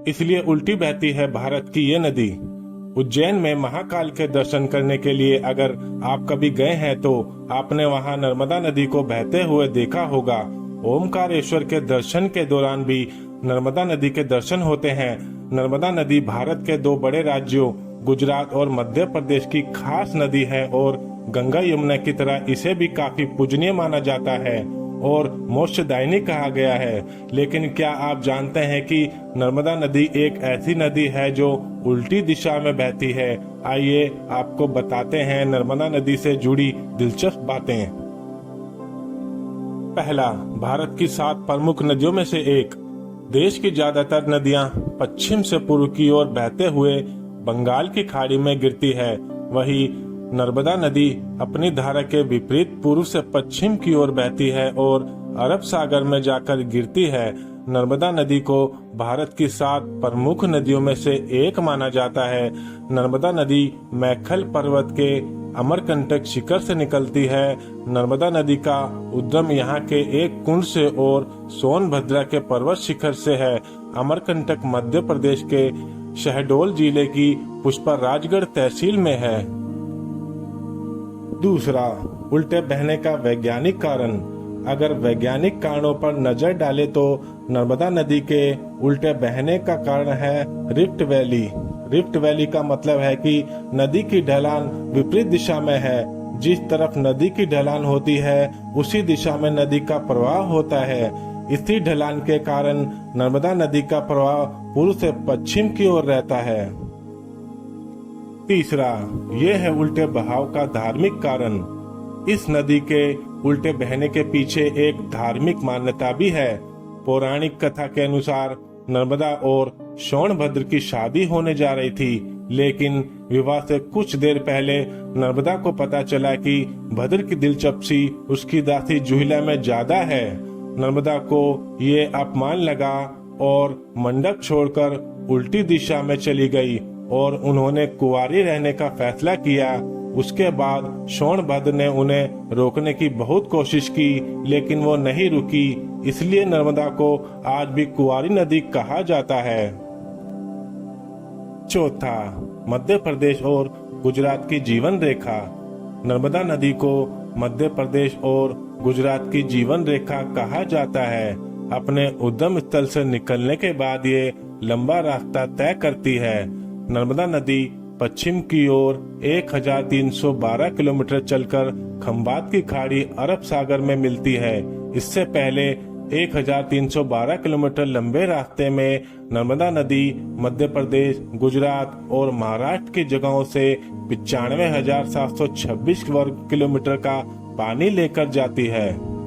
इसलिए उल्टी बहती है भारत की ये नदी। उज्जैन में महाकाल के दर्शन करने के लिए अगर आप कभी गए हैं तो आपने वहां नर्मदा नदी को बहते हुए देखा होगा। ओमकारेश्वर के दर्शन के दौरान भी नर्मदा नदी के दर्शन होते हैं। नर्मदा नदी भारत के दो बड़े राज्यों गुजरात और मध्य प्रदेश की खास नदी है और गंगा यमुना की तरह इसे भी काफी पूजनीय माना जाता है और मोक्षदायिनी कहा गया है। लेकिन क्या आप जानते हैं कि नर्मदा नदी एक ऐसी नदी है जो उल्टी दिशा में बहती है? आइए आपको बताते हैं नर्मदा नदी से जुड़ी दिलचस्प बातें। पहला, भारत की 7 प्रमुख नदियों में से एक। देश की ज्यादातर नदियां पश्चिम से पूर्व की ओर बहते हुए बंगाल की खाड़ी में गिरती है। वहीं नर्मदा नदी अपनी धारा के विपरीत पूर्व से पश्चिम की ओर बहती है और अरब सागर में जाकर गिरती है। नर्मदा नदी को भारत की 7 प्रमुख नदियों में से एक माना जाता है। नर्मदा नदी मैखल पर्वत के अमरकंटक शिखर से निकलती है। नर्मदा नदी का उद्गम यहाँ के एक कुंड से और सोनभद्रा के पर्वत शिखर से है। अमरकंटक मध्य प्रदेश के शहडोल जिले की पुष्पराजगढ़ तहसील में है। दूसरा, उल्टे बहने का वैज्ञानिक कारण। अगर वैज्ञानिक कारणों पर नजर डाले तो नर्मदा नदी के उल्टे बहने का कारण है रिफ्ट वैली। रिफ्ट वैली का मतलब है कि नदी की ढलान विपरीत दिशा में है। जिस तरफ नदी की ढलान होती है उसी दिशा में नदी का प्रवाह होता है। इसी ढलान के कारण नर्मदा नदी का प्रवाह पूर्व से पश्चिम की ओर रहता है। तीसरा, ये है उल्टे बहाव का धार्मिक कारण। इस नदी के उल्टे बहने के पीछे एक धार्मिक मान्यता भी है। पौराणिक कथा के अनुसार नर्मदा और सोनभद्र की शादी होने जा रही थी, लेकिन विवाह से कुछ देर पहले नर्मदा को पता चला कि भद्र की दिलचस्पी उसकी दासी जुहिला में ज्यादा है। नर्मदा को ये अपमान लगा और मंडप छोड़कर उल्टी दिशा में चली गई और उन्होंने कुंवारी रहने का फैसला किया। उसके बाद सोनभद्र ने उन्हें रोकने की बहुत कोशिश की, लेकिन वो नहीं रुकी। इसलिए नर्मदा को आज भी कुंवारी नदी कहा जाता है। चौथा, मध्य प्रदेश और गुजरात की जीवन रेखा। नर्मदा नदी को मध्य प्रदेश और गुजरात की जीवन रेखा कहा जाता है। अपने उद्गम स्थल से निकलने के बाद ये लंबा रास्ता तय करती है। नर्मदा नदी पश्चिम की ओर 1312 किलोमीटर चलकर खंबात की खाड़ी अरब सागर में मिलती है। इससे पहले 1312 किलोमीटर लंबे रास्ते में नर्मदा नदी मध्य प्रदेश, गुजरात और महाराष्ट्र की जगहों से 95,726 वर्ग किलोमीटर का पानी लेकर जाती है।